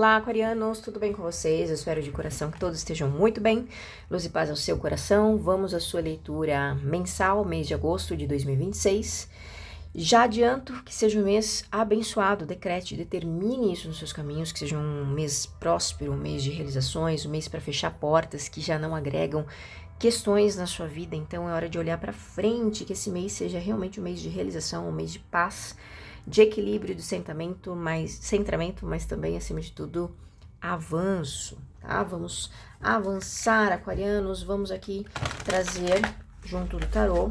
Olá, aquarianos, tudo bem com vocês? Eu espero de coração que todos estejam muito bem. Luz e paz ao seu coração. Vamos à sua leitura mensal, mês de agosto de 2026. Já adianto que seja um mês abençoado, decrete, determine isso nos seus caminhos, que seja um mês próspero, um mês de realizações, um mês para fechar portas que já não agregam questões na sua vida. Então é hora de olhar para frente, que esse mês seja realmente um mês de realização, um mês de paz, de equilíbrio, de centramento, mas também, acima de tudo, avanço, tá? Vamos avançar, aquarianos, vamos aqui trazer, junto do tarô,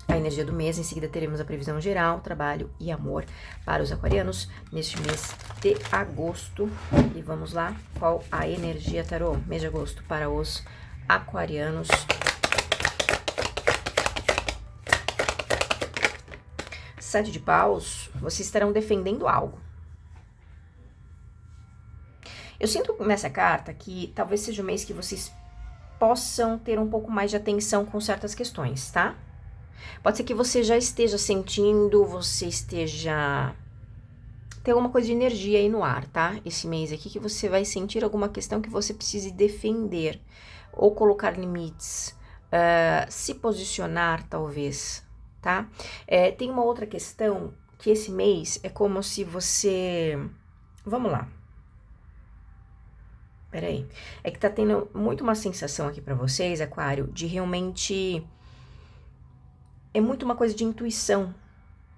a energia do mês. Em seguida teremos a previsão geral, trabalho e amor para os aquarianos neste mês de agosto. E vamos lá, qual a energia tarô, mês de agosto para os aquarianos. Sete de paus, vocês estarão defendendo algo. Eu sinto nessa carta que talvez seja um mês que vocês possam ter um pouco mais de atenção com certas questões, tá? Pode ser que você já esteja sentindo, tem alguma coisa de energia aí no ar, tá? Esse mês aqui que você vai sentir alguma questão que você precise defender ou colocar limites, se posicionar talvez, tá? Tem uma outra questão que esse mês é como se você... Vamos lá. Peraí. É que tá tendo muito uma sensação aqui pra vocês, aquário, de realmente... É muito uma coisa de intuição,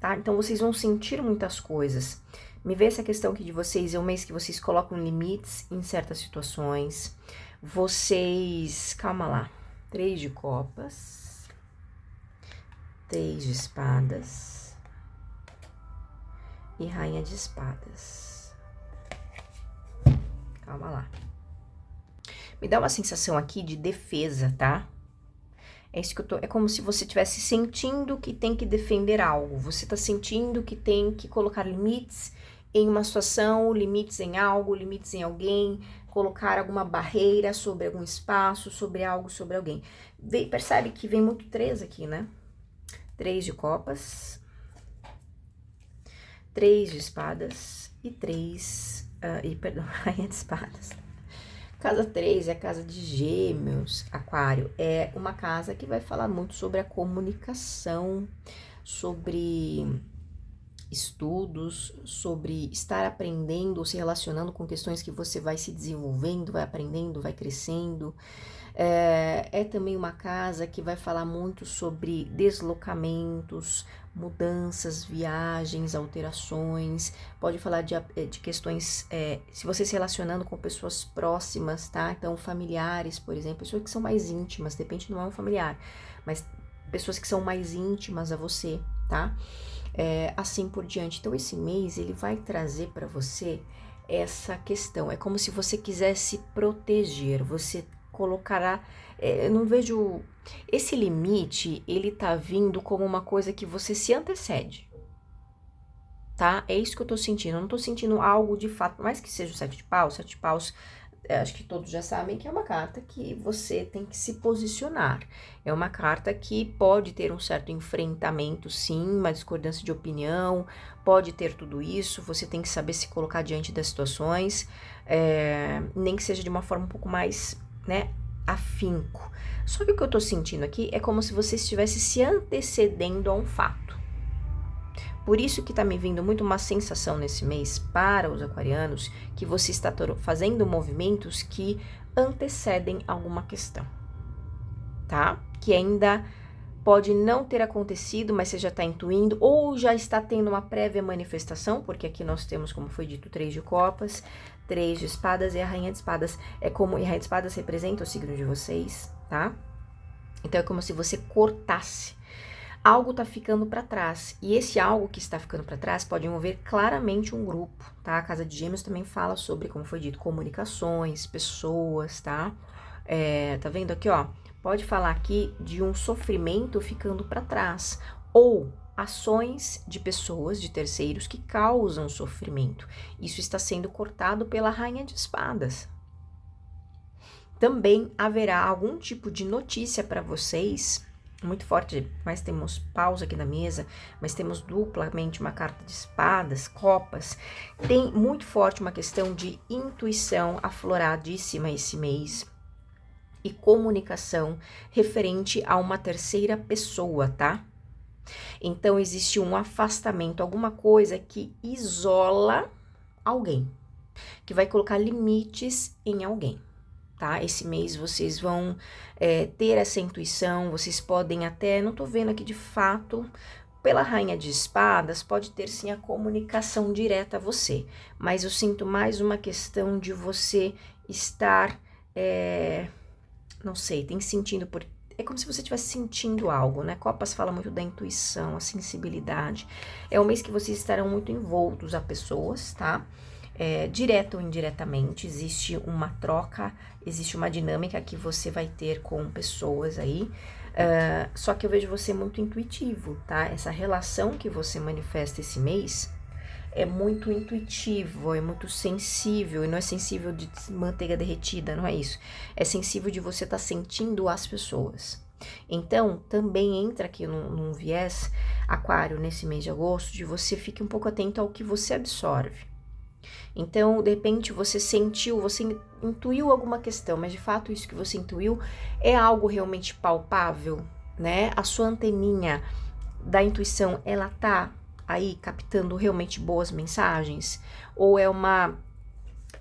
tá? Então vocês vão sentir muitas coisas. Me vê essa questão aqui de vocês, é um mês que vocês colocam limites em certas situações. Vocês... Calma lá. 3 de copas. 3 de espadas. E rainha de espadas. Calma lá. Me dá uma sensação aqui de defesa, tá? É isso que eu tô... É como se você estivesse sentindo que tem que defender algo. Você tá sentindo que tem que colocar limites em uma situação, limites em algo, limites em alguém, colocar alguma barreira sobre algum espaço, sobre algo, sobre alguém. Percebe que vem muito 3 aqui, né? 3 de copas, 3 de espadas e 3... perdão, rainha de espadas. Casa 3 é a casa de Gêmeos, aquário. É uma casa que vai falar muito sobre a comunicação, sobre estudos, sobre estar aprendendo ou se relacionando com questões que você vai se desenvolvendo, vai aprendendo, vai crescendo. É também uma casa que vai falar muito sobre deslocamentos, mudanças, viagens, alterações. Pode falar de questões, se você se relacionando com pessoas próximas, tá? Então, familiares, por exemplo, pessoas que são mais íntimas, de repente não é um familiar, mas pessoas que são mais íntimas a você, tá? Assim por diante. Então, esse mês, ele vai trazer para você essa questão. É como se você quisesse proteger, você colocará, eu não vejo, esse limite, ele tá vindo como uma coisa que você se antecede, tá? É isso que eu tô sentindo, eu não tô sentindo algo de fato, mais que seja o 7 de paus, acho que todos já sabem que é uma carta que você tem que se posicionar, é uma carta que pode ter um certo enfrentamento, sim, uma discordância de opinião, pode ter tudo isso, você tem que saber se colocar diante das situações, nem que seja de uma forma um pouco mais, né, afinco. Só que o que eu tô sentindo aqui é como se você estivesse se antecedendo a um fato. Por isso que tá me vindo muito uma sensação nesse mês para os aquarianos que você está fazendo movimentos que antecedem alguma questão, tá? Que ainda pode não ter acontecido, mas você já tá intuindo, ou já está tendo uma prévia manifestação, porque aqui nós temos, como foi dito, 3 de copas, 3 de espadas e a rainha de espadas. E a rainha de espadas representa o signo de vocês, tá? Então é como se você cortasse. Algo tá ficando para trás, e esse algo que está ficando para trás pode envolver claramente um grupo, tá? A casa de Gêmeos também fala sobre, como foi dito, comunicações, pessoas, tá? Tá vendo aqui, ó? Pode falar aqui de um sofrimento ficando para trás, ou ações de pessoas, de terceiros, que causam sofrimento. Isso está sendo cortado pela rainha de espadas. Também haverá algum tipo de notícia para vocês muito forte, mas temos paus aqui na mesa, mas temos duplamente uma carta de espadas, copas. Tem muito forte uma questão de intuição afloradíssima esse mês e comunicação referente a uma terceira pessoa, tá? Então existe um afastamento, alguma coisa que isola alguém, que vai colocar limites em alguém. Tá? Esse mês vocês vão ter essa intuição, vocês podem até, não tô vendo aqui de fato, pela Rainha de Espadas, pode ter sim a comunicação direta a você, mas eu sinto mais uma questão de você estar, não sei, tem sentindo por... É como se você estivesse sentindo algo, né? Copas fala muito da intuição, a sensibilidade. É um mês que vocês estarão muito envoltos a pessoas, tá? Direta ou indiretamente, existe uma troca, existe uma dinâmica que você vai ter com pessoas aí, só que eu vejo você muito intuitivo, tá? Essa relação que você manifesta esse mês é muito intuitivo, é muito sensível, e não é sensível de manteiga derretida, não é isso. É sensível de você estar sentindo as pessoas. Então, também entra aqui num viés, Aquário, nesse mês de agosto, de você fique um pouco atento ao que você absorve. Então, de repente, você sentiu, você intuiu alguma questão, mas de fato isso que você intuiu é algo realmente palpável, né? A sua anteninha da intuição, ela tá aí captando realmente boas mensagens? Ou é uma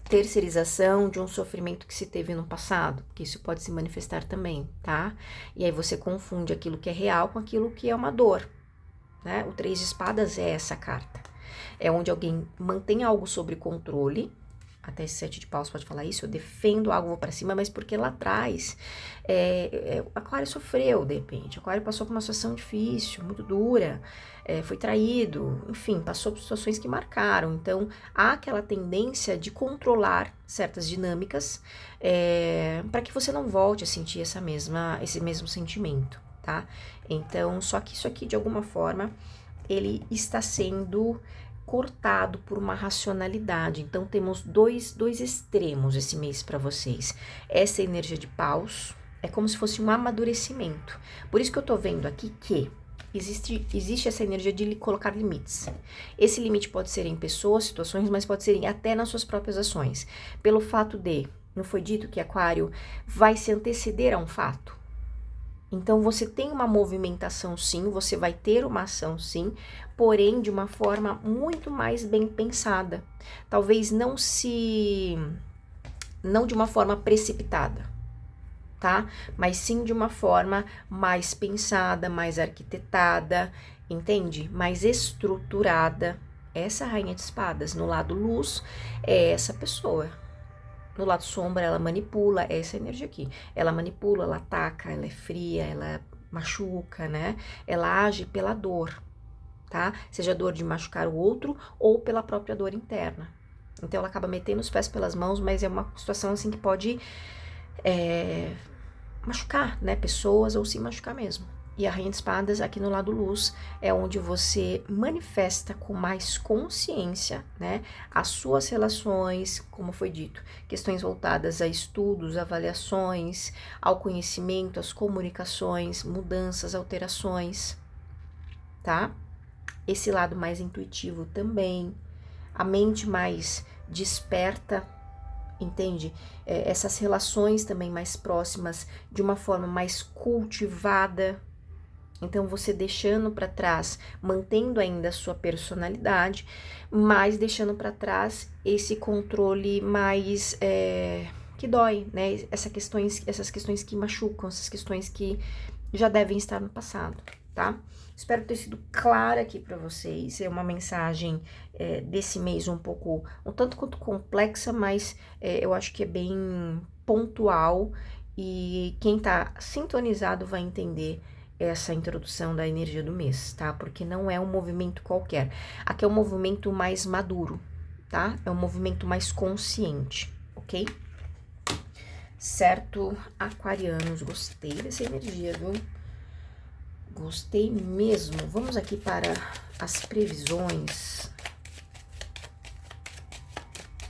terceirização de um sofrimento que se teve no passado? Que isso pode se manifestar também, tá? E aí você confunde aquilo que é real com aquilo que é uma dor, né? O 3 de espadas é essa carta. É onde alguém mantém algo sob controle. Até esse 7 de paus pode falar isso. Eu defendo algo, vou pra cima, mas porque lá atrás Aquário sofreu, de repente. Aquário passou por uma situação difícil, muito dura, foi traído, enfim, passou por situações que marcaram. Então, há aquela tendência de controlar certas dinâmicas para que você não volte a sentir esse mesmo sentimento, tá? Então, só que isso aqui, de alguma forma, ele está sendo cortado por uma racionalidade. Então, temos dois extremos esse mês para vocês. Essa energia de paus é como se fosse um amadurecimento. Por isso que eu tô vendo aqui que existe essa energia de colocar limites. Esse limite pode ser em pessoas, situações, mas pode ser até nas suas próprias ações. Pelo fato de, não foi dito que Aquário vai se anteceder a um fato? Então, você tem uma movimentação sim, você vai ter uma ação sim, porém de uma forma muito mais bem pensada. Talvez não de uma forma precipitada, tá? Mas sim de uma forma mais pensada, mais arquitetada, entende? Mais estruturada. Essa Rainha de Espadas, no lado luz, é essa pessoa. No lado sombra, ela manipula, essa energia aqui. Ela manipula, ela ataca, ela é fria, ela machuca, né? Ela age pela dor, tá? Seja a dor de machucar o outro ou pela própria dor interna. Então, ela acaba metendo os pés pelas mãos, mas é uma situação assim que pode machucar, né? Pessoas ou se machucar mesmo. E a Rainha de Espadas, aqui no lado luz, é onde você manifesta com mais consciência, né, as suas relações, como foi dito, questões voltadas a estudos, avaliações, ao conhecimento, às comunicações, mudanças, alterações, tá? Esse lado mais intuitivo também, a mente mais desperta, entende? Essas relações também mais próximas, de uma forma mais cultivada. Então, você deixando para trás, mantendo ainda a sua personalidade, mas deixando para trás esse controle mais que dói, né? Essas questões que machucam, essas questões que já devem estar no passado, tá? Espero ter sido clara aqui para vocês. É uma mensagem desse mês um tanto quanto complexa, mas eu acho que é bem pontual e quem tá sintonizado vai entender essa introdução da energia do mês, tá? Porque não é um movimento qualquer. Aqui é um movimento mais maduro, tá? É um movimento mais consciente, ok? Certo, aquarianos, gostei dessa energia, viu? Gostei mesmo. Vamos aqui para as previsões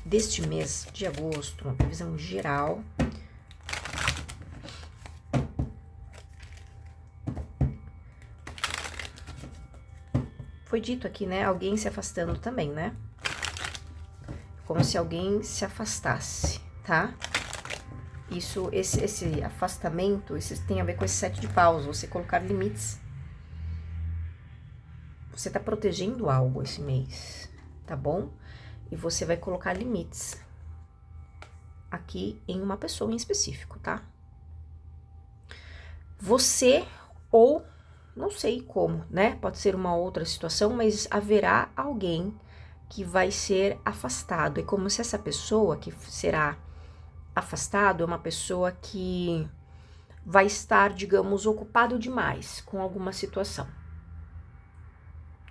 deste mês de agosto, uma previsão geral. foi dito aqui, né? Alguém se afastando também, né? Como se alguém se afastasse, tá? Esse afastamento, isso tem a ver com esse 7 de paus, você colocar limites. Você tá protegendo algo esse mês, tá bom? E você vai colocar limites aqui em uma pessoa em específico, tá? Você ou não sei como, né? Pode ser uma outra situação, mas haverá alguém que vai ser afastado. É como se essa pessoa que será afastado é uma pessoa que vai estar, digamos, ocupado demais com alguma situação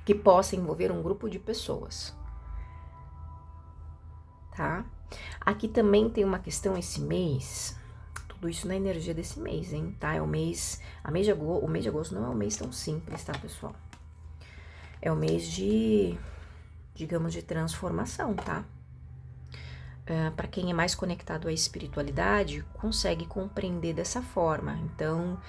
que possa envolver um grupo de pessoas, tá? Aqui também tem uma questão esse mês, tudo isso na energia desse mês, hein, tá? É o mês de agosto não é um mês tão simples, tá, pessoal? É o mês de, digamos, de transformação, tá? Para quem é mais conectado à espiritualidade, consegue compreender dessa forma. Então,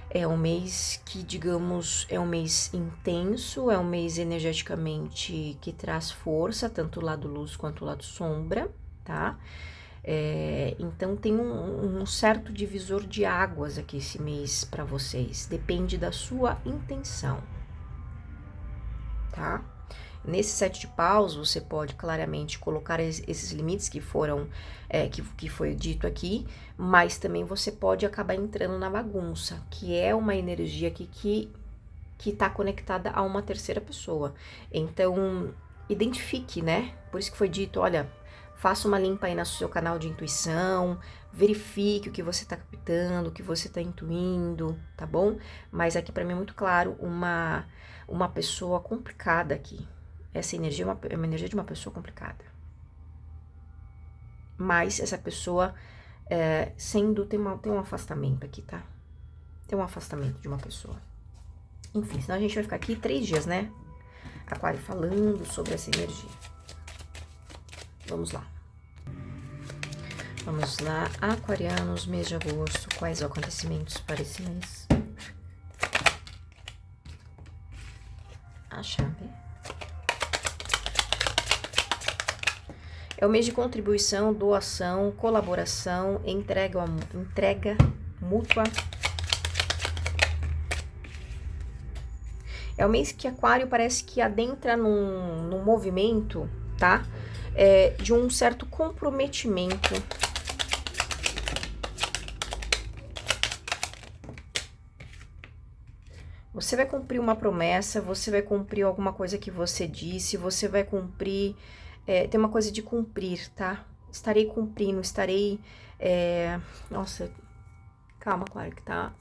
é um mês que, digamos, é um mês intenso, é um mês energeticamente que traz força, tanto o lado luz quanto o lado sombra, tá? Então, tem um certo divisor de águas aqui esse mês para vocês. Depende da sua intenção, tá? Nesse 7 de paus, você pode claramente colocar esses limites que foram, que foi dito aqui, mas também você pode acabar entrando na bagunça, que é uma energia aqui que tá conectada a uma terceira pessoa. Então, identifique, né? Por isso que foi dito, olha, faça uma limpa aí no seu canal de intuição, verifique o que você tá captando, o que você tá intuindo, tá bom? Mas aqui para mim é muito claro uma pessoa complicada aqui. Essa energia é uma energia de uma pessoa complicada. Mas essa pessoa, sendo, tem um afastamento aqui, tá? Tem um afastamento de uma pessoa. Enfim, senão a gente vai ficar aqui 3 dias, né? Aquário falando sobre essa energia. Vamos lá. Vamos lá, aquarianos, mês de agosto, quais os acontecimentos para esse mês? A chave. É o mês de contribuição, doação, colaboração, entrega mútua. É o mês que Aquário parece que adentra num movimento, tá? De um certo comprometimento. Você vai cumprir uma promessa, você vai cumprir alguma coisa que você disse, você vai cumprir... tem uma coisa de cumprir, tá? Estarei cumprindo, estarei... nossa, calma, Aquário, que tá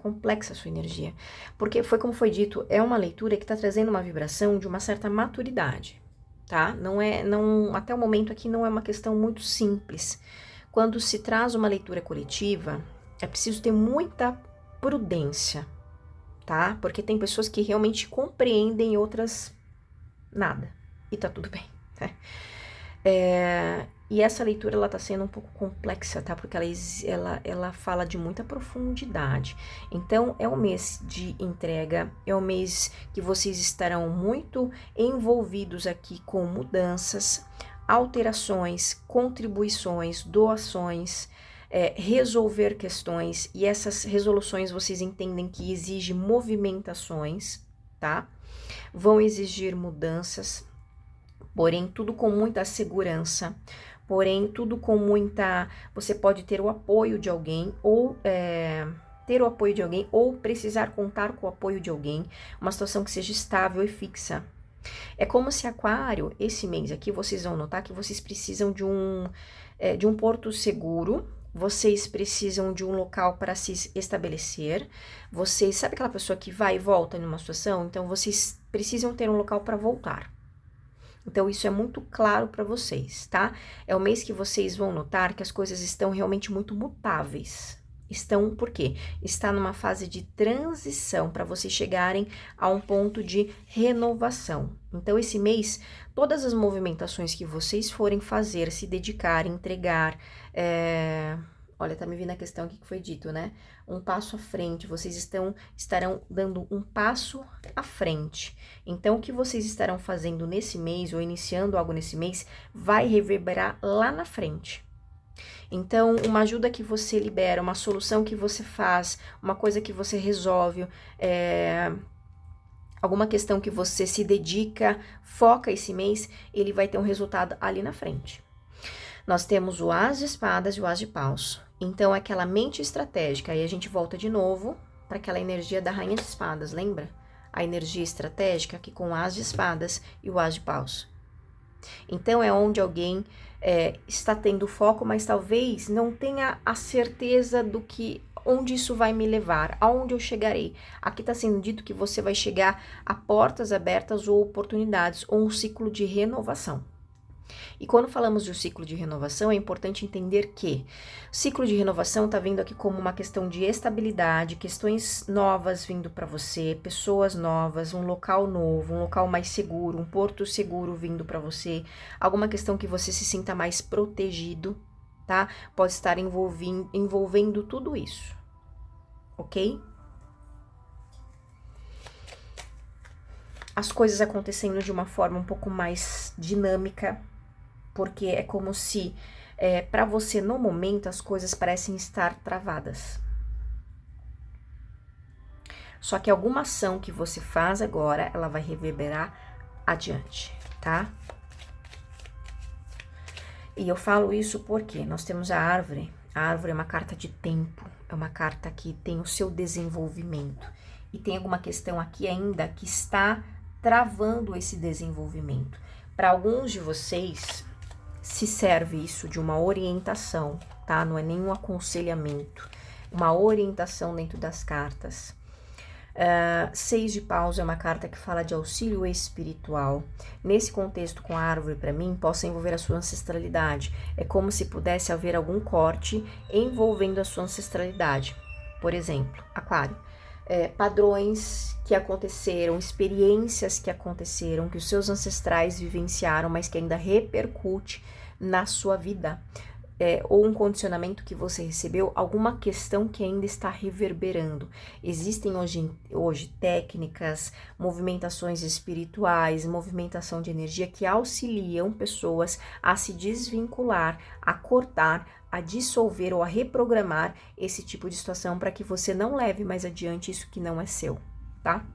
complexa a sua energia. Porque foi como foi dito, é uma leitura que tá trazendo uma vibração de uma certa maturidade, tá? Até o momento aqui não é uma questão muito simples. Quando se traz uma leitura coletiva, é preciso ter muita prudência, tá? Porque tem pessoas que realmente compreendem e outras nada. E tá tudo bem, né? E essa leitura, ela tá sendo um pouco complexa, tá? Porque ela fala de muita profundidade. Então, é um mês de entrega, é um mês que vocês estarão muito envolvidos aqui com mudanças, alterações, contribuições, doações, resolver questões. E essas resoluções, vocês entendem que exigem movimentações, tá? Vão exigir mudanças, porém tudo com muita segurança, porém tudo com muita... Você pode ter o apoio de alguém ou precisar contar com o apoio de alguém, uma situação que seja estável e fixa. É como se Aquário, esse mês aqui, vocês vão notar que vocês precisam de um porto seguro, vocês precisam de um local para se estabelecer, vocês, sabe aquela pessoa que vai e volta numa situação? Então, vocês precisam ter um local para voltar. Então, isso é muito claro para vocês, tá? É o mês que vocês vão notar que as coisas estão realmente muito mutáveis. Por quê? Está numa fase de transição para vocês chegarem a um ponto de renovação. Então, esse mês, todas as movimentações que vocês forem fazer, se dedicar, entregar, olha, tá me vindo a questão aqui que foi dito, né? Um passo à frente, vocês estarão dando um passo à frente. Então, o que vocês estarão fazendo nesse mês, ou iniciando algo nesse mês, vai reverberar lá na frente. Então, uma ajuda que você libera, uma solução que você faz, uma coisa que você resolve, alguma questão que você se dedica, foca esse mês, ele vai ter um resultado ali na frente. Nós temos o As de Espadas e o As de Paus. Então, aquela mente estratégica, aí a gente volta de novo para aquela energia da Rainha de Espadas, lembra? A energia estratégica aqui com o As de Espadas e o As de Paus. Então, é onde alguém está tendo foco, mas talvez não tenha a certeza do que, onde isso vai me levar, aonde eu chegarei. Aqui está sendo dito que você vai chegar a portas abertas ou oportunidades, ou um ciclo de renovação. E quando falamos de um ciclo de renovação, é importante entender que o ciclo de renovação está vindo aqui como uma questão de estabilidade, questões novas vindo para você, pessoas novas, um local novo, um local mais seguro, um porto seguro vindo para você, alguma questão que você se sinta mais protegido, tá? Pode estar envolvendo tudo isso, ok? As coisas acontecendo de uma forma um pouco mais dinâmica, porque é como se, para você, no momento, as coisas parecem estar travadas. Só que alguma ação que você faz agora, ela vai reverberar adiante, tá? E eu falo isso porque nós temos a árvore. A árvore é uma carta de tempo, é uma carta que tem o seu desenvolvimento. E tem alguma questão aqui ainda que está travando esse desenvolvimento. Para alguns de vocês, se serve isso de uma orientação, tá? Não é nenhum aconselhamento, uma orientação dentro das cartas. 6 de paus é uma carta que fala de auxílio espiritual. Nesse contexto com a árvore, para mim, possa envolver a sua ancestralidade. É como se pudesse haver algum corte envolvendo a sua ancestralidade. Por exemplo, Aquário. Padrões que aconteceram, experiências que aconteceram, que os seus ancestrais vivenciaram, mas que ainda repercute na sua vida, ou um condicionamento que você recebeu, alguma questão que ainda está reverberando. Existem hoje técnicas, movimentações espirituais, movimentação de energia que auxiliam pessoas a se desvincular, a cortar, a dissolver ou a reprogramar esse tipo de situação para que você não leve mais adiante isso que não é seu, tá?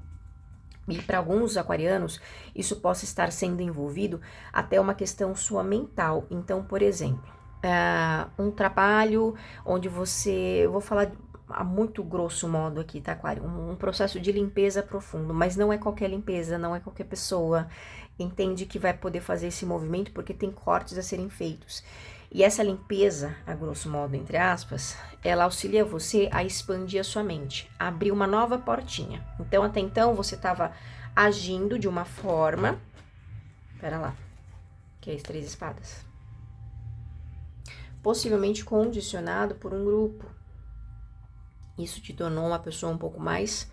E para alguns aquarianos, isso possa estar sendo envolvido até uma questão sua mental. Então, por exemplo, um trabalho onde você, eu vou falar a muito grosso modo aqui, tá, Aquário? Um processo de limpeza profundo, mas não é qualquer limpeza, não é qualquer pessoa entende que vai poder fazer esse movimento porque tem cortes a serem feitos. E essa limpeza, a grosso modo, entre aspas, ela auxilia você a expandir a sua mente, a abrir uma nova portinha. Então, até então, você estava agindo de uma forma... Pera lá, que é as 3 espadas. Possivelmente condicionado por um grupo. Isso te tornou uma pessoa um pouco mais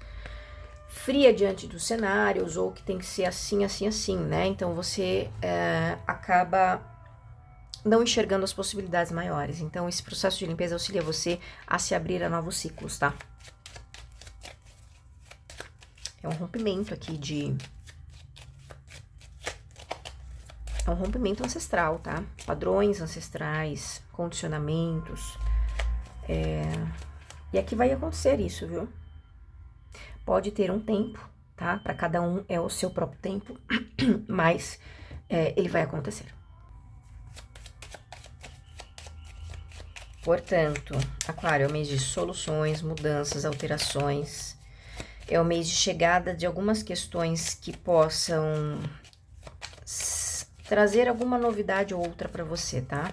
fria diante dos cenários, ou que tem que ser assim, assim, assim, né? Então, você acaba não enxergando as possibilidades maiores. Então, esse processo de limpeza auxilia você a se abrir a novos ciclos, tá? É um rompimento aqui é um rompimento ancestral, tá? Padrões ancestrais, condicionamentos. E aqui vai acontecer isso, viu? Pode ter um tempo, tá? Para cada um é o seu próprio tempo, mas ele vai acontecer. Portanto, Aquário é o mês de soluções, mudanças, alterações. É o mês de chegada de algumas questões que possam trazer alguma novidade ou outra para você, tá?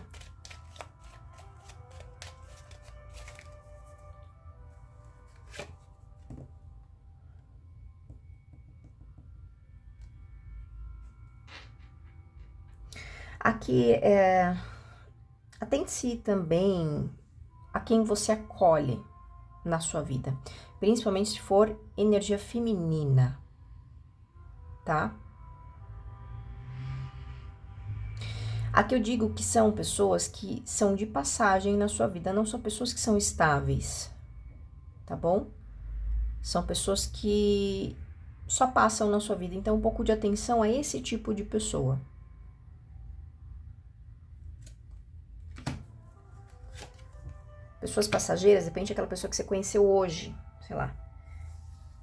Aqui, atente-se também a quem você acolhe na sua vida, principalmente se for energia feminina, tá? Aqui eu digo que são pessoas que são de passagem na sua vida, não são pessoas que são estáveis, tá bom? São pessoas que só passam na sua vida, então um pouco de atenção a esse tipo de pessoa. Pessoas passageiras, de repente aquela pessoa que você conheceu hoje, sei lá.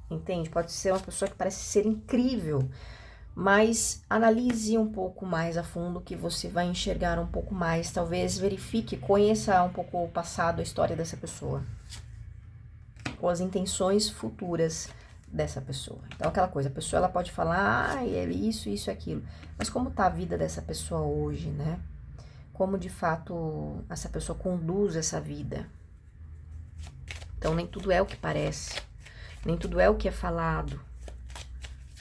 Entende? Pode ser uma pessoa que parece ser incrível, mas analise um pouco mais a fundo que você vai enxergar um pouco mais, talvez verifique, conheça um pouco o passado, a história dessa pessoa, ou as intenções futuras dessa pessoa. Então aquela coisa, a pessoa ela pode falar, ah, é isso, isso, aquilo, mas como tá a vida dessa pessoa hoje, né? Como de fato essa pessoa conduz essa vida. Então nem tudo é o que parece, nem tudo é o que é falado.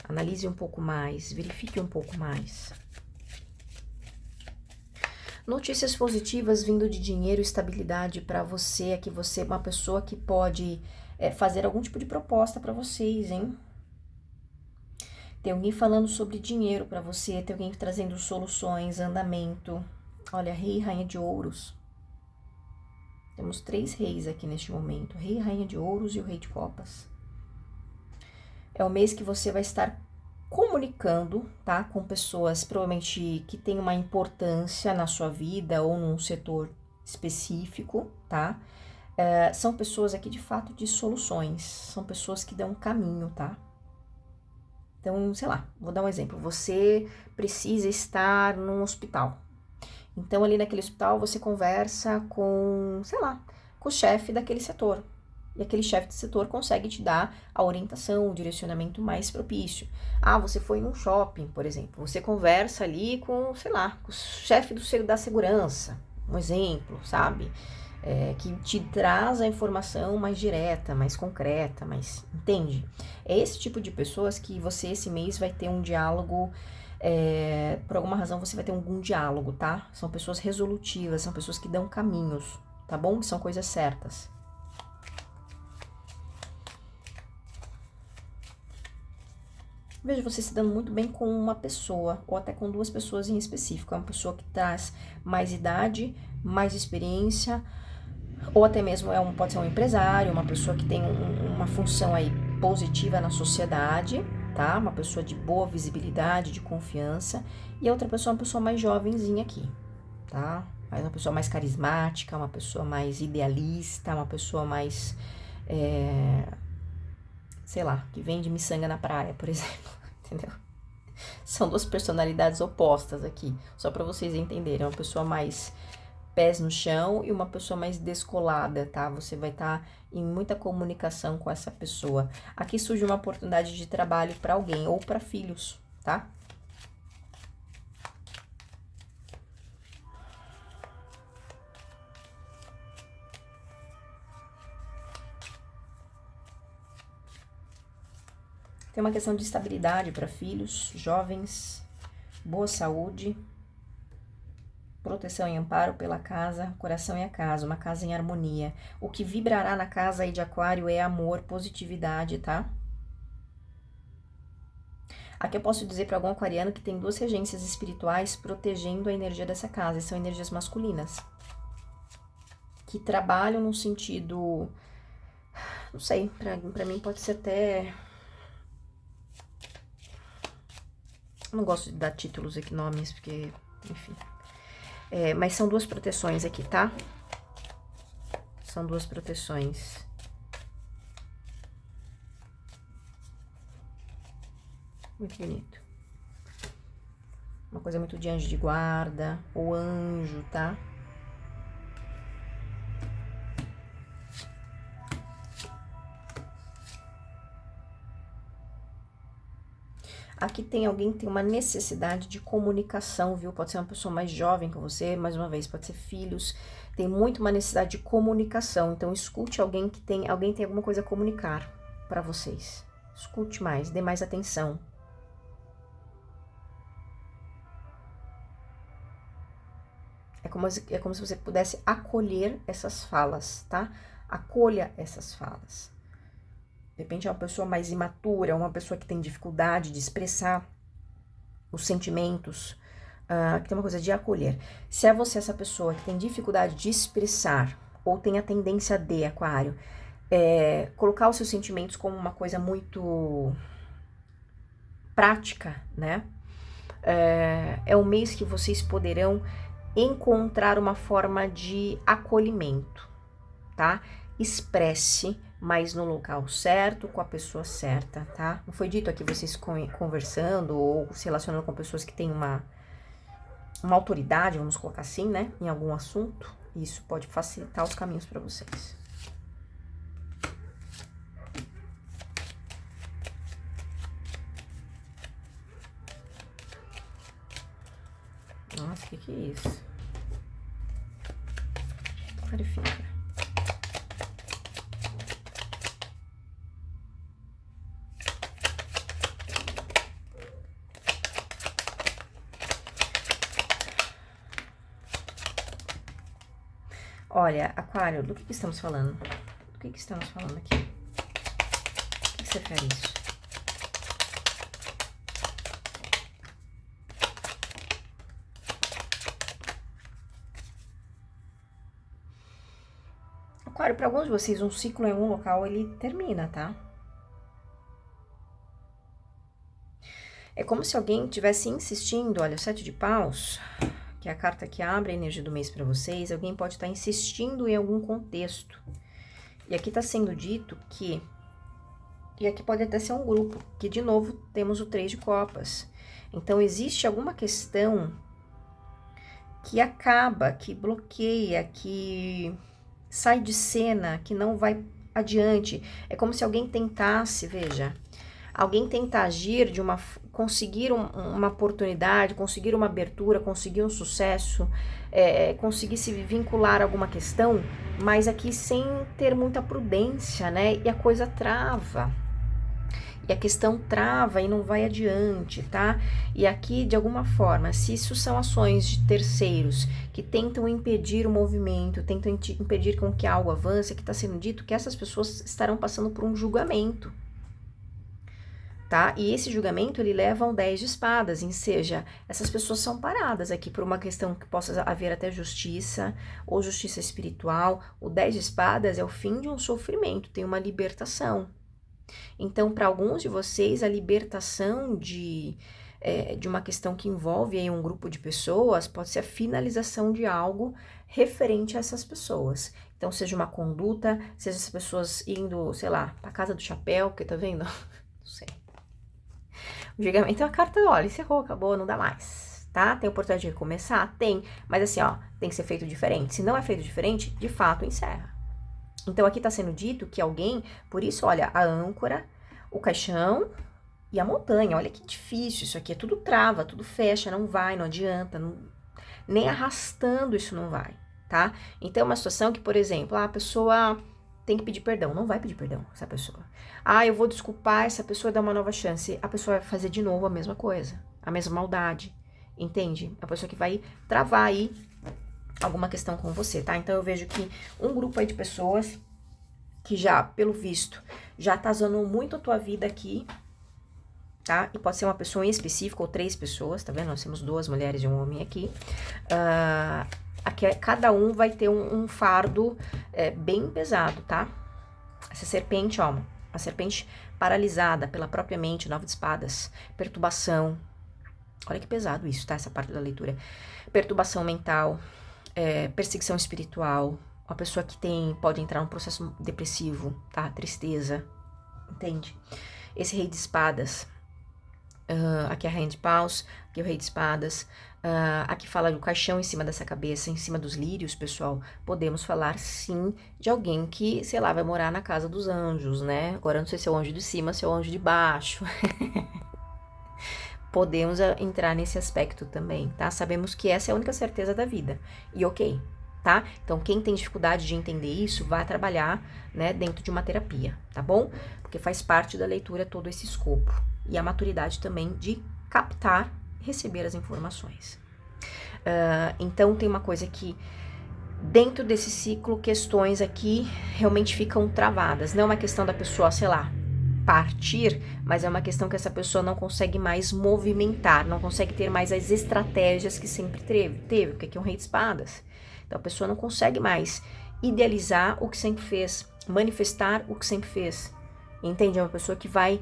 Analise um pouco mais, verifique um pouco mais. Notícias positivas vindo de dinheiro e estabilidade para você, é que você é uma pessoa que pode fazer algum tipo de proposta para vocês, hein? Tem alguém falando sobre dinheiro para você, tem alguém trazendo soluções, andamento. Olha, rei e rainha de ouros. Temos 3 reis aqui neste momento, rei e rainha de ouros e o rei de copas. É o mês que você vai estar comunicando, tá? Com pessoas provavelmente que têm uma importância na sua vida ou num setor específico, tá? São pessoas aqui de fato de soluções, são pessoas que dão caminho, tá? Então, sei lá, vou dar um exemplo. Você precisa estar num hospital. Então, ali naquele hospital, você conversa com, sei lá, com o chefe daquele setor. E aquele chefe de setor consegue te dar a orientação, o direcionamento mais propício. Ah, você foi num shopping, por exemplo. Você conversa ali com, sei lá, com o chefe da segurança. Um exemplo, sabe? Que te traz a informação mais direta, mais concreta, mais... Entende? É esse tipo de pessoas que você esse mês vai ter um diálogo... por alguma razão você vai ter algum diálogo, tá? São pessoas resolutivas, são pessoas que dão caminhos, tá bom? São coisas certas. Vejo você se dando muito bem com uma pessoa, ou até com 2 pessoas em específico. É uma pessoa que traz mais idade, mais experiência, ou até mesmo pode ser um empresário, uma pessoa que tem uma função aí positiva na sociedade, tá? Uma pessoa de boa visibilidade, de confiança. E a outra pessoa é uma pessoa mais jovenzinha aqui, tá? Uma pessoa mais carismática, uma pessoa mais idealista, uma pessoa mais... sei lá, que vende miçanga na praia, por exemplo, entendeu? São 2 personalidades opostas aqui, só para vocês entenderem. Uma pessoa mais pés no chão e uma pessoa mais descolada, tá? Você vai estar em muita comunicação com essa pessoa. Aqui surge uma oportunidade de trabalho para alguém ou para filhos, tá? Tem uma questão de estabilidade para filhos, jovens, boa saúde, proteção e amparo pela casa, coração e a casa, uma casa em harmonia. O que vibrará na casa aí de Aquário é amor, positividade, tá? Aqui eu posso dizer para algum aquariano que tem 2 regências espirituais protegendo a energia dessa casa, e são energias masculinas. Que trabalham no sentido, não sei, pra mim pode ser até... Eu não gosto de dar títulos aqui, nomes, porque, enfim. Mas são 2 proteções aqui, tá? São 2 proteções. Muito bonito. Uma coisa muito de anjo de guarda, ou anjo, tá? Aqui tem alguém que tem uma necessidade de comunicação, viu? Pode ser uma pessoa mais jovem que você, mais uma vez, pode ser filhos. Tem muito uma necessidade de comunicação. Então, escute alguém tem alguma coisa a comunicar para vocês. Escute mais, dê mais atenção. É como se você pudesse acolher essas falas, tá? Acolha essas falas. De repente é uma pessoa mais imatura, uma pessoa que tem dificuldade de expressar os sentimentos, aqui tem uma coisa de acolher. Se é você essa pessoa que tem dificuldade de expressar, ou tem a tendência de, Aquário, colocar os seus sentimentos como uma coisa muito prática, né? É um mês que vocês poderão encontrar uma forma de acolhimento, tá? Expresse, mas no local certo, com a pessoa certa, tá? Não foi dito aqui vocês conversando ou se relacionando com pessoas que têm uma autoridade, vamos colocar assim, né? Em algum assunto. Isso pode facilitar os caminhos para vocês. Nossa, que é isso? Clarifica. Olha, Aquário, do que estamos falando? Do que estamos falando aqui? O que você quer isso? Aquário, para alguns de vocês, um ciclo em um local, ele termina, tá? É como se alguém estivesse insistindo, olha, o 7 de paus, que é a carta que abre a energia do mês para vocês, alguém pode estar insistindo em algum contexto. E aqui está sendo dito que, e aqui pode até ser um grupo, que de novo temos o 3 de copas. Então, existe alguma questão que acaba, que bloqueia, que sai de cena, que não vai adiante. É como se alguém tentasse, veja, alguém tenta agir de conseguir uma oportunidade, conseguir uma abertura, conseguir um sucesso, conseguir se vincular a alguma questão, mas aqui sem ter muita prudência, né? E a coisa trava. E a questão trava e não vai adiante, tá? E aqui, de alguma forma, se isso são ações de terceiros que tentam impedir o movimento, tentam impedir com que algo avance, que está sendo dito que essas pessoas estarão passando por um julgamento, tá? E esse julgamento, ele leva ao 10 de espadas, ou seja, essas pessoas são paradas aqui por uma questão que possa haver até justiça, ou justiça espiritual. O 10 de espadas é o fim de um sofrimento, tem uma libertação. Então, para alguns de vocês, a libertação de uma questão que envolve aí um grupo de pessoas pode ser a finalização de algo referente a essas pessoas. Então, seja uma conduta, seja as pessoas indo, sei lá, para casa do chapéu, que tá vendo? Não sei. O julgamento é uma carta, olha, encerrou, acabou, não dá mais, tá? Tem oportunidade de recomeçar? Tem, mas assim, ó, tem que ser feito diferente. Se não é feito diferente, de fato, encerra. Então, aqui está sendo dito que alguém, por isso, olha, a âncora, o caixão e a montanha. Olha que difícil isso aqui, é tudo trava, tudo fecha, não vai, não adianta, nem arrastando isso não vai, tá? Então, é uma situação que, por exemplo, a pessoa tem que pedir perdão, não vai pedir perdão essa pessoa. Eu vou desculpar essa pessoa e dar uma nova chance. A pessoa vai fazer de novo a mesma coisa, a mesma maldade, entende? A pessoa que vai travar aí alguma questão com você, tá? Então, eu vejo que um grupo aí de pessoas que já, pelo visto, já tá usando muito a tua vida aqui, tá? E pode ser uma pessoa em específico ou 3 pessoas, tá vendo? Nós temos 2 mulheres e um homem aqui. Aqui cada um vai ter um fardo bem pesado, tá? Essa serpente, ó, a serpente paralisada pela própria mente, 9 de espadas, perturbação. Olha que pesado isso, tá? Essa parte da leitura. Perturbação mental, perseguição espiritual, uma pessoa que pode entrar num processo depressivo, tá? Tristeza, entende? Esse rei de espadas, aqui é a rainha de paus, aqui é o rei de espadas, aqui fala do caixão em cima dessa cabeça, em cima dos lírios, pessoal. Podemos falar, sim, de alguém que, sei lá, vai morar na casa dos anjos, né? Agora, eu não sei se é o anjo de cima, se é o anjo de baixo. Podemos entrar nesse aspecto também, tá? Sabemos que essa é a única certeza da vida. E ok, tá? Então, quem tem dificuldade de entender isso, vai trabalhar, né, dentro de uma terapia, tá bom? Porque faz parte da leitura todo esse escopo. E a maturidade também de captar e receber as informações. Então, tem uma coisa que, dentro desse ciclo, questões aqui realmente ficam travadas. Não é uma questão da pessoa, sei lá, partir, mas é uma questão que essa pessoa não consegue mais movimentar, não consegue ter mais as estratégias que sempre teve, porque aqui é um rei de espadas. Então a pessoa não consegue mais idealizar o que sempre fez, manifestar o que sempre fez. Entende? É uma pessoa que vai,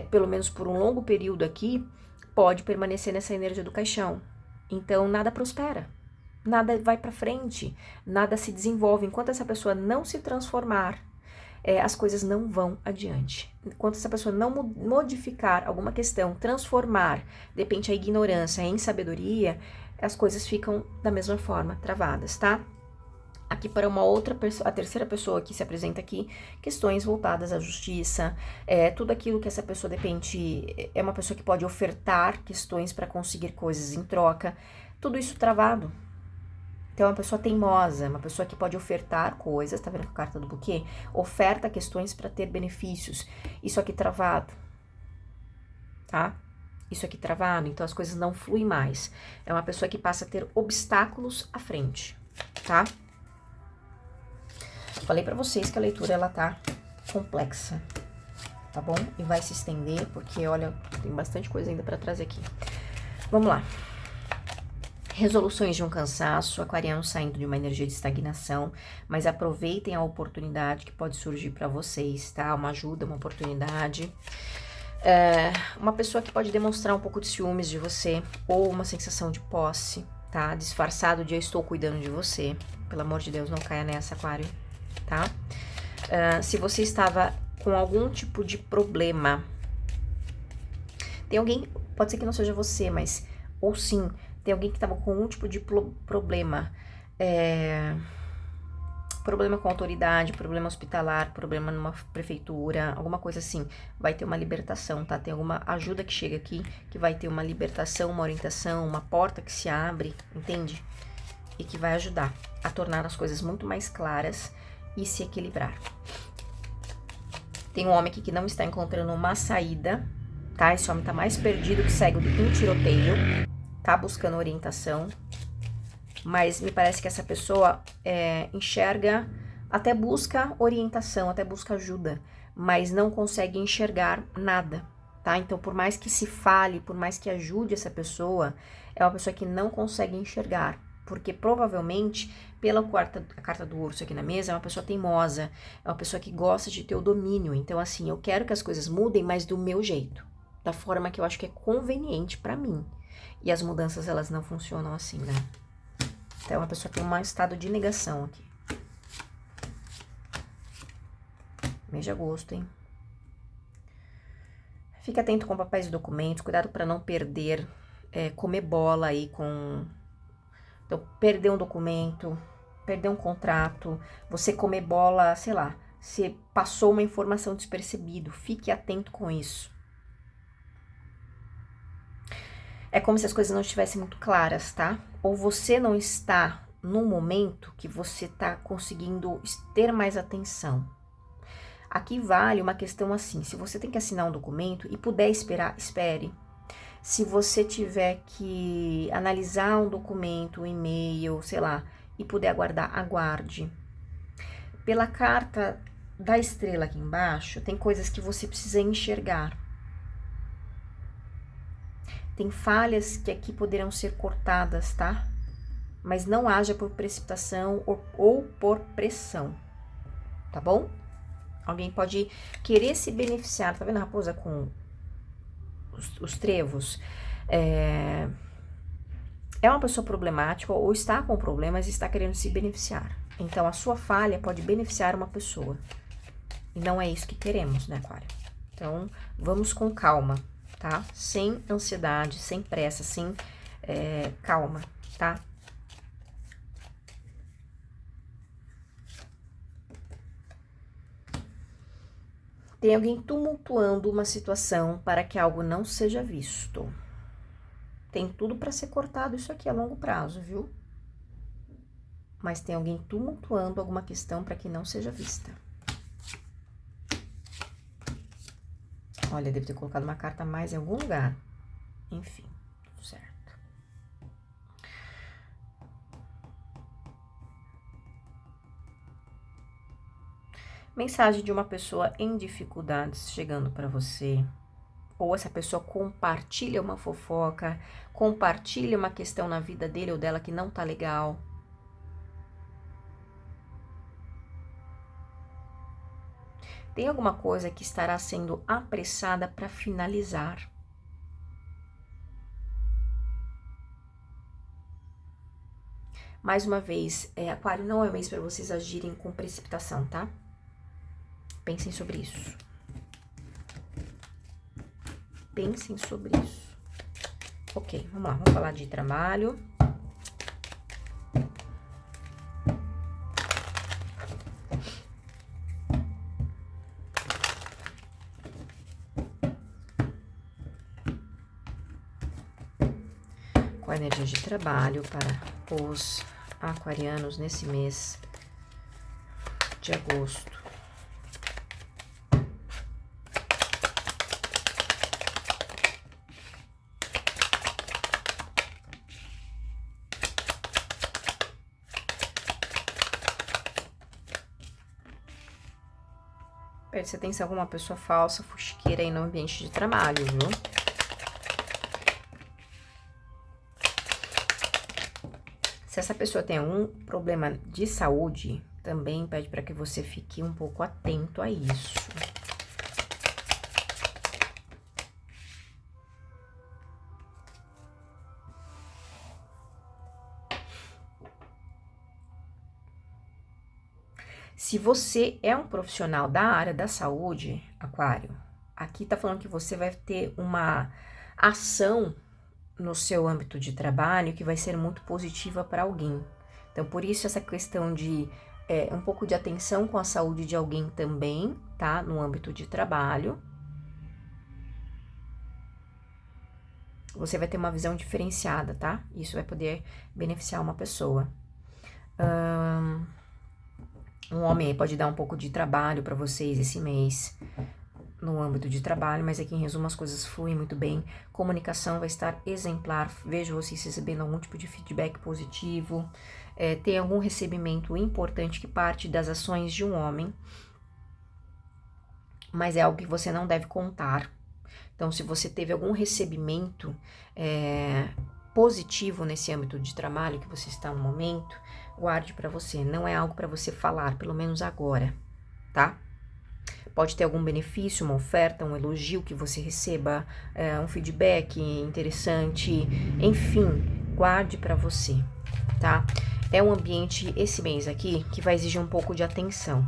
pelo menos por um longo período aqui, pode permanecer nessa energia do caixão. Então nada prospera, nada vai para frente, nada se desenvolve. Enquanto essa pessoa não se transformar, as coisas não vão adiante. Enquanto essa pessoa não modificar alguma questão, transformar, de repente, a ignorância em sabedoria, as coisas ficam da mesma forma, travadas, tá? Aqui para uma outra pessoa, a terceira pessoa que se apresenta aqui, questões voltadas à justiça, tudo aquilo que essa pessoa, de repente, é uma pessoa que pode ofertar questões para conseguir coisas em troca, tudo isso travado. Então, é uma pessoa teimosa, uma pessoa que pode ofertar coisas, tá vendo a carta do buquê? Oferta questões para ter benefícios. Isso aqui travado, tá? Isso aqui travado, então as coisas não fluem mais. É uma pessoa que passa a ter obstáculos à frente, tá? Falei pra vocês que a leitura, ela tá complexa, tá bom? E vai se estender, porque, olha, tem bastante coisa ainda pra trazer aqui. Vamos lá. Resoluções de um cansaço, aquariano saindo de uma energia de estagnação, mas aproveitem a oportunidade que pode surgir pra vocês, tá? Uma ajuda, uma oportunidade. Uma pessoa que pode demonstrar um pouco de ciúmes de você, ou uma sensação de posse, tá? Disfarçado de eu estou cuidando de você. Pelo amor de Deus, não caia nessa, aquário. Tá? Se você estava com algum tipo de problema, tem alguém, pode ser que não seja você, mas, ou sim, tem alguém que estava com algum tipo de problema, problema com autoridade, problema hospitalar, problema numa prefeitura, alguma coisa assim, vai ter uma libertação, tá? Tem alguma ajuda que chega aqui, que vai ter uma libertação, uma orientação, uma porta que se abre, entende? E que vai ajudar a tornar as coisas muito mais claras e se equilibrar. Tem um homem aqui que não está encontrando uma saída, tá? Esse homem tá mais perdido que cego em tiroteio, tá buscando orientação, mas me parece que essa pessoa enxerga, até busca orientação, até busca ajuda, mas não consegue enxergar nada, tá? Então, por mais que se fale, por mais que ajude essa pessoa, é uma pessoa que não consegue enxergar, porque provavelmente, pela carta do urso aqui na mesa, é uma pessoa teimosa, é uma pessoa que gosta de ter o domínio. Então, assim, eu quero que as coisas mudem, mas do meu jeito, da forma que eu acho que é conveniente pra mim. E as mudanças, elas não funcionam assim, né? Então, uma pessoa que tem um estado de negação aqui. Mês de agosto, hein? Fica atento com papéis e documentos, cuidado para não perder, comer bola aí com... Então, perder um documento, perder um contrato, você comer bola, sei lá, você passou uma informação despercebido, fique atento com isso. É como se as coisas não estivessem muito claras, tá? Ou você não está num momento que você tá conseguindo ter mais atenção. Aqui vale uma questão assim, se você tem que assinar um documento e puder esperar, espere. Se você tiver que analisar um documento, um e-mail, sei lá, e puder aguardar, aguarde. Pela carta da estrela aqui embaixo, tem coisas que você precisa enxergar. Tem falhas que aqui poderão ser cortadas, tá? Mas não haja por precipitação ou por pressão, tá bom? Alguém pode querer se beneficiar, tá vendo a raposa com os trevos? É uma pessoa problemática ou está com problemas e está querendo se beneficiar. Então, a sua falha pode beneficiar uma pessoa. E não é isso que queremos, né, Aquário? Então, vamos com calma, tá? Sem ansiedade, sem pressa, sem calma, tá? Tem alguém tumultuando uma situação para que algo não seja visto. Tem tudo para ser cortado isso aqui a longo prazo, viu? Mas tem alguém tumultuando alguma questão para que não seja vista. Olha, deve ter colocado uma carta a mais em algum lugar. Enfim, tudo certo. Mensagem de uma pessoa em dificuldades chegando para você. Ou essa pessoa compartilha uma fofoca, compartilha uma questão na vida dele ou dela que não tá legal. Tem alguma coisa que estará sendo apressada para finalizar. Mais uma vez, Aquário, não é mês para vocês agirem com precipitação, tá? Pensem sobre isso. Pensem sobre isso. Ok, vamos lá, vamos falar de trabalho. Com a energia de trabalho para os aquarianos nesse mês de agosto. Preste atenção com uma pessoa falsa, fuxiqueira aí no ambiente de trabalho, viu? Se essa pessoa tem algum problema de saúde, também pede para que você fique um pouco atento a isso. Se você é um profissional da área da saúde, Aquário, aqui tá falando que você vai ter uma ação no seu âmbito de trabalho que vai ser muito positiva para alguém. Então, por isso essa questão de um pouco de atenção com a saúde de alguém também, tá? No âmbito de trabalho. Você vai ter uma visão diferenciada, tá? Isso vai poder beneficiar uma pessoa. Um homem aí pode dar um pouco de trabalho para vocês esse mês, no âmbito de trabalho, mas aqui em resumo as coisas fluem muito bem. Comunicação vai estar exemplar, vejo vocês recebendo algum tipo de feedback positivo, tem algum recebimento importante que parte das ações de um homem, mas é algo que você não deve contar. Então, se você teve algum recebimento positivo nesse âmbito de trabalho que você está no momento, guarde para você, não é algo para você falar, pelo menos agora, tá? Pode ter algum benefício, uma oferta, um elogio que você receba, um feedback interessante, enfim, guarde para você, tá? É um ambiente, esse mês aqui, que vai exigir um pouco de atenção.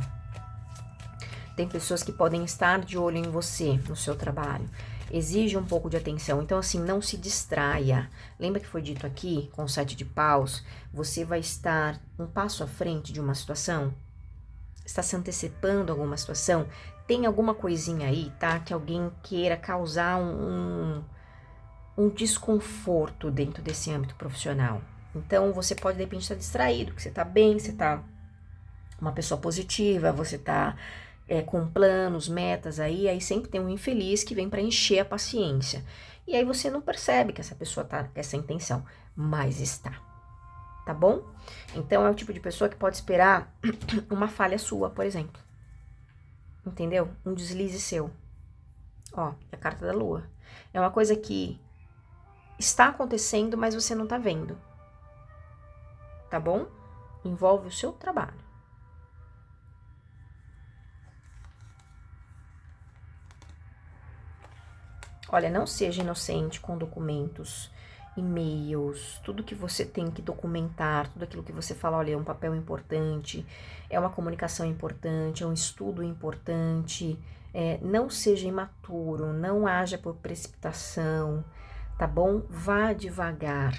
Tem pessoas que podem estar de olho em você, no seu trabalho. Exige um pouco de atenção, então assim, não se distraia. Lembra que foi dito aqui, com o 7 de paus, você vai estar um passo à frente de uma situação? Está se antecipando alguma situação? Tem alguma coisinha aí, tá? Que alguém queira causar um desconforto dentro desse âmbito profissional. Então, você pode, de repente, estar distraído, que você tá bem, você tá uma pessoa positiva, você tá com planos, metas aí sempre tem um infeliz que vem para encher a paciência. E aí você não percebe que essa pessoa tá com essa intenção, mas está. Tá bom? Então, é o tipo de pessoa que pode esperar uma falha sua, por exemplo. Entendeu? Um deslize seu. Ó, é a carta da lua. É uma coisa que está acontecendo, mas você não tá vendo. Tá bom? Envolve o seu trabalho. Olha, não seja inocente com documentos, e-mails, tudo que você tem que documentar, tudo aquilo que você fala, olha, é um papel importante, é uma comunicação importante, é um estudo importante. Não seja imaturo, não haja por precipitação, tá bom? Vá devagar,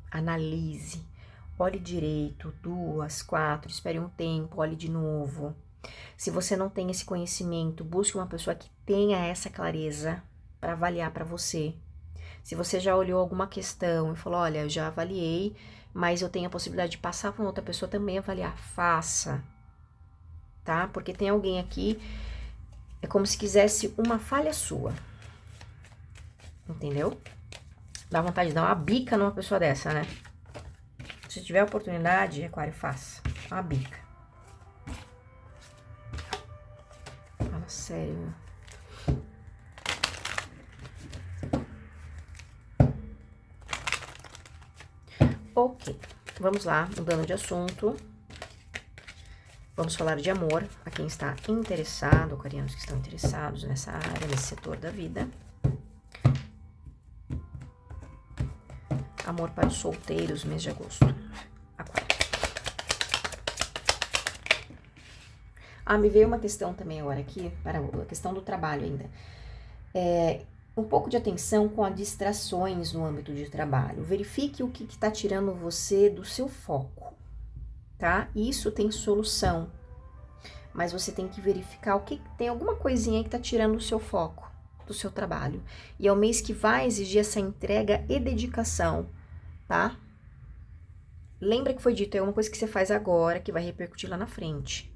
analise, olhe direito, 2, 4, espere um tempo, olhe de novo. Se você não tem esse conhecimento, busque uma pessoa que tenha essa clareza para avaliar para você. Se você já olhou alguma questão e falou, olha, eu já avaliei, mas eu tenho a possibilidade de passar para outra pessoa também avaliar, faça, tá? Porque tem alguém aqui, é como se quisesse uma falha sua, entendeu? Dá vontade de dar uma bica numa pessoa dessa, né? Se tiver oportunidade, Aquário, faça uma bica. sério. Ok, vamos lá, mudando de assunto. Vamos falar de amor a quem está interessado, aquarianos que estão interessados nessa área, nesse setor da vida. Amor para os solteiros, mês de agosto. Aquário. Me veio uma questão também agora aqui, para a questão do trabalho ainda. Um pouco de atenção com as distrações no âmbito de trabalho. Verifique o que está tirando você do seu foco, tá? Isso tem solução, mas você tem que verificar o que tem alguma coisinha que está tirando o seu foco do seu trabalho. E é o mês que vai exigir essa entrega e dedicação, tá? Lembra que foi dito, é uma coisa que você faz agora que vai repercutir lá na frente,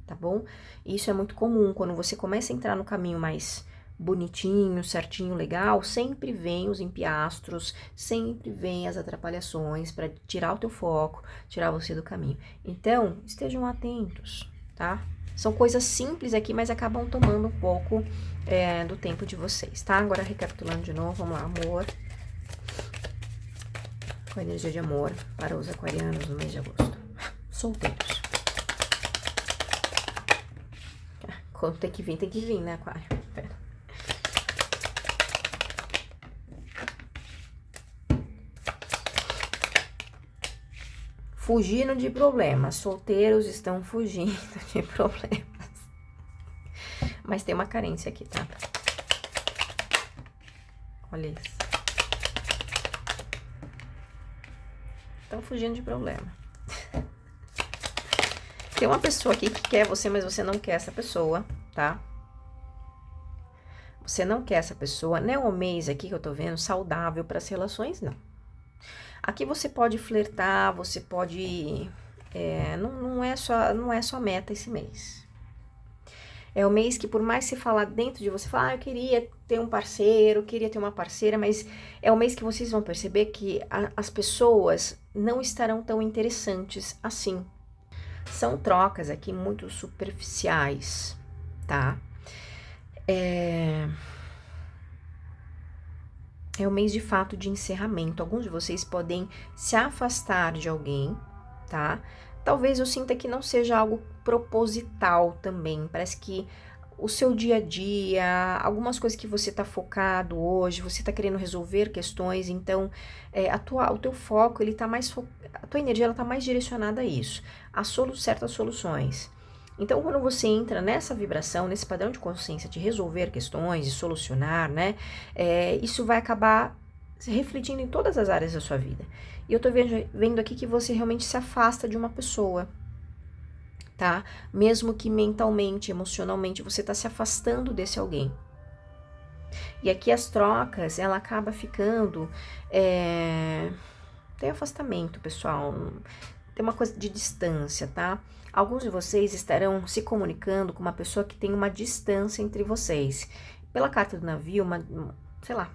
tá bom? Isso é muito comum, quando você começa a entrar no caminho mais bonitinho, certinho, legal, sempre vem os empiastros, sempre vem as atrapalhações para tirar o teu foco, tirar você do caminho. Então, estejam atentos, tá? São coisas simples aqui, mas acabam tomando um pouco do tempo de vocês, tá? Agora, recapitulando de novo, vamos lá, amor. Com a energia de amor para os aquarianos no mês de agosto. Solteiros. Quando tem que vir, né, aquário? Pera. Fugindo de problemas. Solteiros estão fugindo de problemas. Mas tem uma carência aqui, tá? Olha isso. Estão fugindo de problema. Tem uma pessoa aqui que quer você, mas você não quer essa pessoa, tá? Você não quer essa pessoa. Não é um mês aqui que eu tô vendo saudável para as relações, não. Aqui você pode flertar, você pode... não é só meta esse mês. É o mês que, por mais que você falar dentro de você, falar, eu queria ter um parceiro, queria ter uma parceira, mas é o mês que vocês vão perceber que as pessoas não estarão tão interessantes assim. São trocas aqui muito superficiais, tá? É o mês de fato de encerramento. Alguns de vocês podem se afastar de alguém, tá? Talvez eu sinta que não seja algo proposital também. Parece que o seu dia a dia, algumas coisas que você tá focado hoje, você tá querendo resolver questões, então o teu foco, ele tá mais a tua energia, ela tá mais direcionada a isso, a certas soluções. Então, quando você entra nessa vibração, nesse padrão de consciência de resolver questões, de solucionar, né, isso vai acabar se refletindo em todas as áreas da sua vida. E eu tô vendo aqui que você realmente se afasta de uma pessoa, tá? Mesmo que mentalmente, emocionalmente, você tá se afastando desse alguém. E aqui as trocas, ela acaba ficando... Tem afastamento, pessoal. Tem uma coisa de distância, tá? Alguns de vocês estarão se comunicando com uma pessoa que tem uma distância entre vocês. Pela carta do navio, uma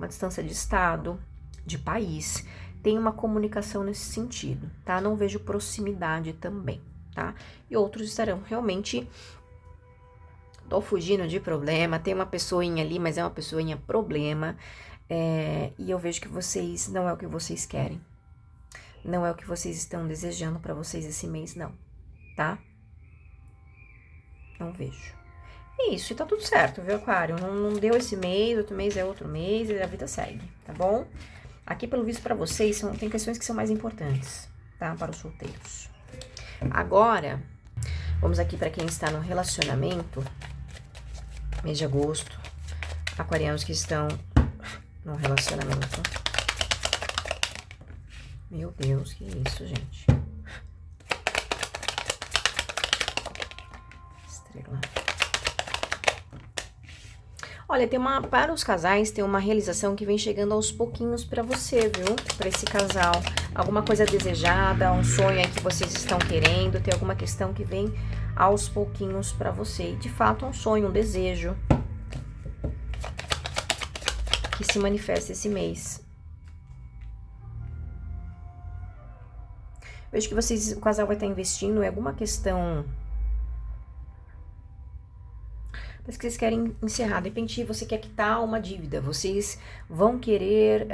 distância de estado, de país. Tem uma comunicação nesse sentido, tá? Não vejo proximidade também, tá? E outros estarão realmente... Tô fugindo de problema, tem uma pessoinha ali, mas é uma pessoinha problema. E eu vejo que vocês, não é o que vocês querem. Não é o que vocês estão desejando pra vocês esse mês, não, tá? Não vejo. É isso, e tá tudo certo, viu, Aquário? Não deu esse mês, outro mês é outro mês, e a vida segue, tá bom? Aqui, pelo visto, pra vocês, tem questões que são mais importantes, tá? Para os solteiros. Agora, vamos aqui pra quem está no relacionamento, mês de agosto, aquarianos que estão no relacionamento. Meu Deus, que isso, gente? Estrela. Olha, para os casais, tem uma realização que vem chegando aos pouquinhos pra você, viu? Pra esse casal. Alguma coisa desejada, um sonho aí que vocês estão querendo, tem alguma questão que vem aos pouquinhos pra você. E, de fato, é um sonho, um desejo que se manifesta esse mês. Vejo que o casal vai estar investindo em alguma questão Parece que vocês querem encerrar. De repente, você quer quitar uma dívida. Vocês vão querer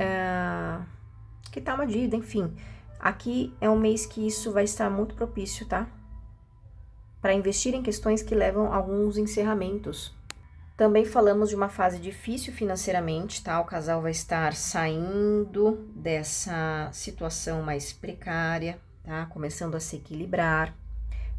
quitar uma dívida, enfim. Aqui é um mês que isso vai estar muito propício, tá? Para investir em questões que levam a alguns encerramentos. Também falamos de uma fase difícil financeiramente, tá? O casal vai estar saindo dessa situação mais precária, tá? Começando a se equilibrar.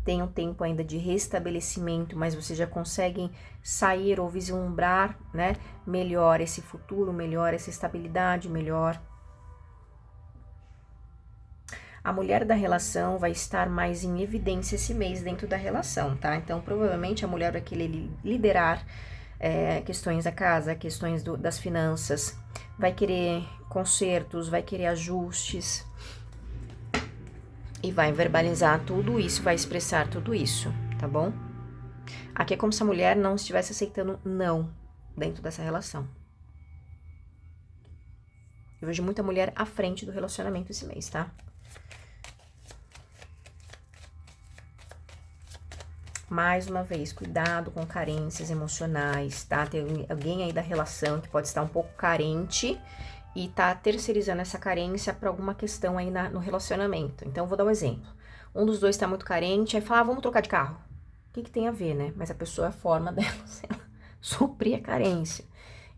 Tem um tempo ainda de restabelecimento, mas vocês já conseguem sair ou vislumbrar, né? Melhor esse futuro, melhor essa estabilidade, melhor. A mulher da relação vai estar mais em evidência esse mês dentro da relação, tá? Então, provavelmente a mulher vai querer liderar questões da casa, questões das finanças, vai querer consertos, vai querer ajustes e vai verbalizar tudo isso, vai expressar tudo isso, tá bom? Aqui é como se a mulher não estivesse aceitando não dentro dessa relação. Eu vejo muita mulher à frente do relacionamento esse mês, tá? Mais uma vez, cuidado com carências emocionais, tá? Tem alguém aí da relação que pode estar um pouco carente e tá terceirizando essa carência para alguma questão aí no relacionamento. Então, vou dar um exemplo. Um dos dois tá muito carente, aí fala, vamos trocar de carro. O que tem a ver, né? Mas a pessoa é a forma dela suprir a carência,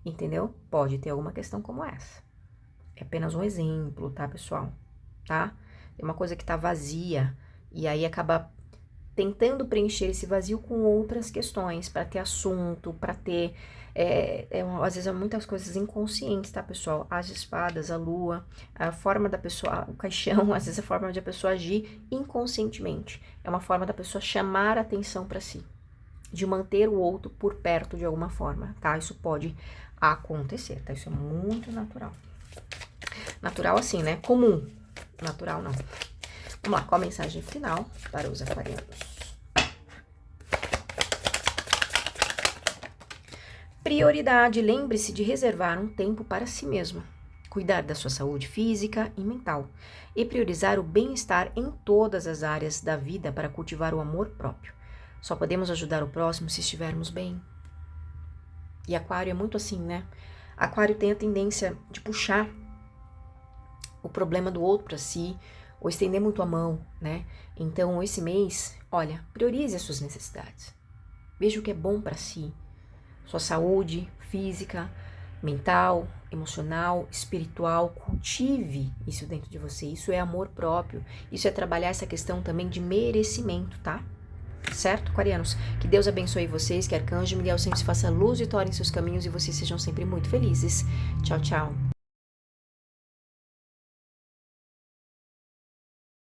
entendeu? Pode ter alguma questão como essa. É apenas um exemplo, tá, pessoal? Tá? É uma coisa que tá vazia e aí acaba tentando preencher esse vazio com outras questões, para ter assunto, para ter, às vezes, muitas coisas inconscientes, tá, pessoal? As espadas, a lua, a forma da pessoa, o caixão, às vezes a forma de a pessoa agir inconscientemente. É uma forma da pessoa chamar a atenção para si, de manter o outro por perto de alguma forma, tá? Isso pode acontecer, tá? Isso é muito natural. Natural assim, né? Comum. Natural não. Vamos lá, qual a mensagem final para os aquarianos? Prioridade, lembre-se de reservar um tempo para si mesma, cuidar da sua saúde física e mental e priorizar o bem-estar em todas as áreas da vida para cultivar o amor próprio. Só podemos ajudar o próximo se estivermos bem. E Aquário é muito assim, né? Aquário tem a tendência de puxar o problema do outro para si, ou estender muito a mão, né? Então, esse mês, olha, priorize as suas necessidades. Veja o que é bom para si. Sua saúde física, mental, emocional, espiritual, cultive isso dentro de você. Isso é amor próprio. Isso é trabalhar essa questão também de merecimento, tá? Certo, aquarianos? Que Deus abençoe vocês, que Arcanjo Miguel sempre se faça luz e vitória em seus caminhos e vocês sejam sempre muito felizes. Tchau, tchau.